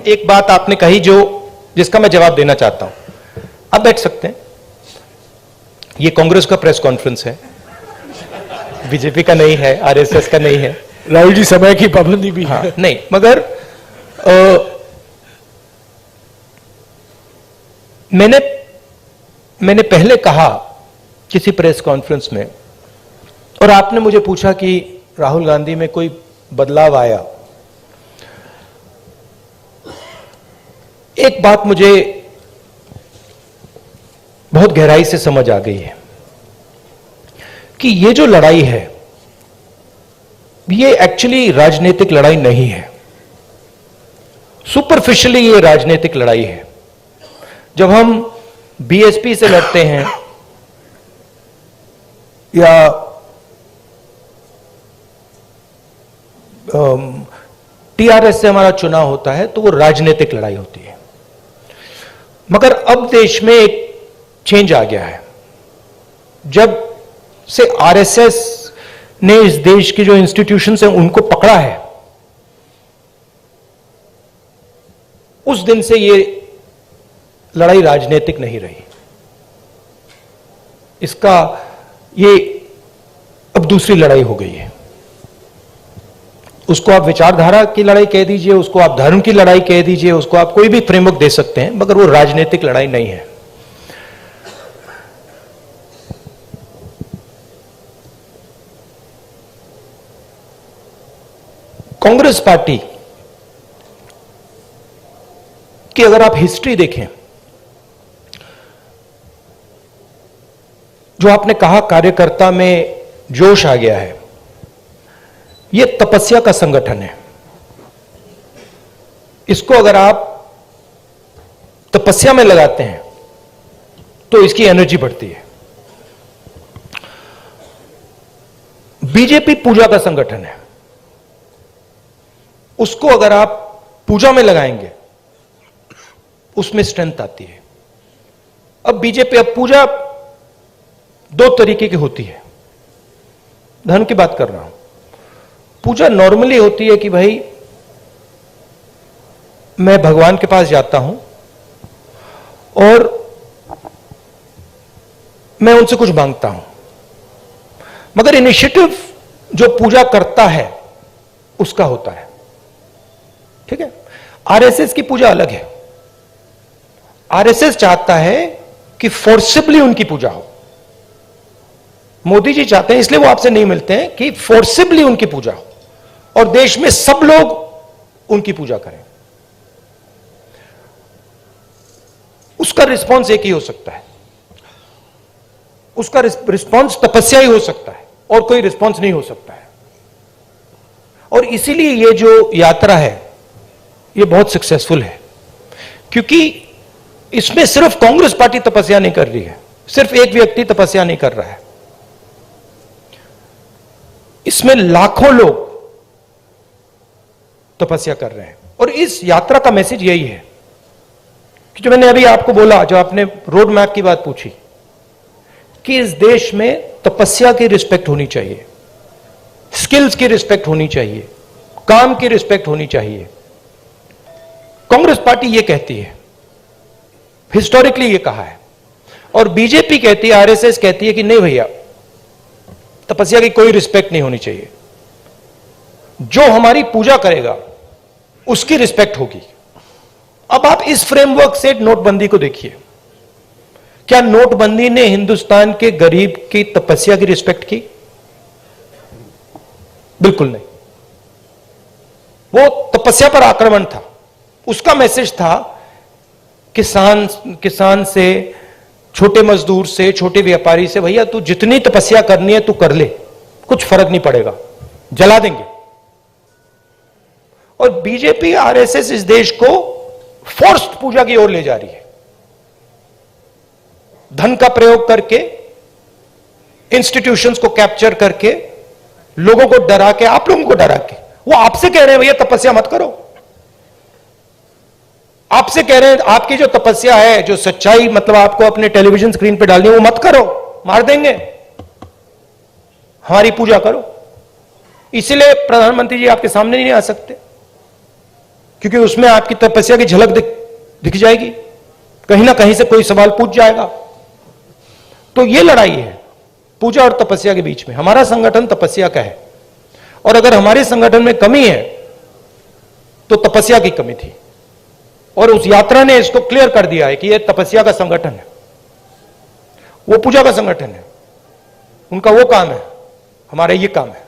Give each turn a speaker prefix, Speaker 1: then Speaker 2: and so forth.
Speaker 1: एक बात आपने कही जिसका मैं जवाब देना चाहता हूं। आप बैठ सकते हैं। ये कांग्रेस का प्रेस कॉन्फ्रेंस है, बीजेपी का नहीं है, आरएसएस का नहीं है।
Speaker 2: राहुल जी, समय की पाबंदी भी है।
Speaker 1: हाँ, नहीं, मगर मैंने पहले कहा किसी प्रेस कॉन्फ्रेंस में, और आपने मुझे पूछा कि राहुल गांधी में कोई बदलाव आया। एक बात मुझे बहुत गहराई से समझ आ गई है कि ये जो लड़ाई है, ये एक्चुअली राजनीतिक लड़ाई नहीं है। सुपरफिशियली ये राजनीतिक लड़ाई है। जब हम बीएसपी से लड़ते हैं या टीआरएस से हमारा चुनाव होता है तो वो राजनीतिक लड़ाई होती है। मगर अब देश में एक चेंज आ गया है। जब से आरएसएस ने इस देश की जो इंस्टीट्यूशंस हैं उनको पकड़ा है, उस दिन से ये लड़ाई राजनीतिक नहीं रही। इसका ये अब दूसरी लड़ाई हो गई है। उसको आप विचारधारा की लड़ाई कह दीजिए, उसको आप धर्म की लड़ाई कह दीजिए, उसको आप कोई भी फ्रेमवर्क दे सकते हैं, मगर वो राजनीतिक लड़ाई नहीं है। कांग्रेस पार्टी की अगर आप हिस्ट्री देखें, जो आपने कहा कार्यकर्ता में जोश आ गया है, यह तपस्या का संगठन है। इसको अगर आप तपस्या में लगाते हैं तो इसकी एनर्जी बढ़ती है। बीजेपी पूजा का संगठन है। उसको अगर आप पूजा में लगाएंगे उसमें स्ट्रेंथ आती है। अब बीजेपी, अब पूजा दो तरीके की होती है। धर्म की बात कर रहा हूं। पूजा नॉर्मली होती है कि भाई मैं भगवान के पास जाता हूं और मैं उनसे कुछ मांगता हूं। मगर इनिशिएटिव जो पूजा करता है उसका होता है। ठीक है। आरएसएस की पूजा अलग है। आरएसएस चाहता है कि फोर्सिबली उनकी पूजा हो। मोदी जी चाहते हैं, इसलिए वो आपसे नहीं मिलते हैं, कि फोर्सिबली उनकी पूजा हो और देश में सब लोग उनकी पूजा करें। उसका रिस्पॉन्स एक ही हो सकता है। उसका रिस्पॉन्स तपस्या ही हो सकता है और कोई रिस्पॉन्स नहीं हो सकता है। और इसीलिए ये जो यात्रा है ये बहुत सक्सेसफुल है, क्योंकि इसमें सिर्फ कांग्रेस पार्टी तपस्या नहीं कर रही है, सिर्फ एक व्यक्ति तपस्या नहीं कर रहा है। इसमें लाखों लोग तपस्या कर रहे हैं। और इस यात्रा का मैसेज यही है कि जो मैंने अभी आपको बोला, जो आपने रोड मैप की बात पूछी, कि इस देश में तपस्या की रिस्पेक्ट होनी चाहिए, स्किल्स की रिस्पेक्ट होनी चाहिए, काम की रिस्पेक्ट होनी चाहिए। कांग्रेस पार्टी ये कहती है, हिस्टोरिकली ये कहा है। और बीजेपी कहती है, आरएसएस कहती है कि नहीं भैया, तपस्या की कोई रिस्पेक्ट नहीं होनी चाहिए। जो हमारी पूजा करेगा उसकी रिस्पेक्ट होगी। अब आप इस फ्रेमवर्क से नोटबंदी को देखिए। क्या नोटबंदी ने हिंदुस्तान के गरीब की तपस्या की रिस्पेक्ट की? बिल्कुल नहीं। वो तपस्या पर आक्रमण था। उसका मैसेज था किसान से, छोटे मजदूर से, छोटे व्यापारी से, भैया तू जितनी तपस्या करनी है तू कर ले, कुछ फर्क नहीं पड़ेगा, जला देंगे। और बीजेपी, आरएसएस इस देश को फोर्स्ड पूजा की ओर ले जा रही है। धन का प्रयोग करके, इंस्टीट्यूशंस को कैप्चर करके, लोगों को डरा के, आप लोगों को डरा के, वो आपसे कह रहे हैं भैया तपस्या मत करो। आपसे कह रहे हैं आपकी जो तपस्या है, जो सच्चाई मतलब आपको अपने टेलीविजन स्क्रीन पे डालनी है, वो मत करो, मार देंगे, हमारी पूजा करो। इसलिए प्रधानमंत्री जी आपके सामने नहीं आ सकते, क्योंकि उसमें आपकी तपस्या की झलक दिख जाएगी, कहीं ना कहीं से कोई सवाल पूछ जाएगा। तो ये लड़ाई है पूजा और तपस्या के बीच में। हमारा संगठन तपस्या का है, और अगर हमारे संगठन में कमी है तो तपस्या की कमी थी, और उस यात्रा ने इसको क्लियर कर दिया है कि यह तपस्या का संगठन है, वो पूजा का संगठन है। उनका वो काम है, हमारा ये काम है।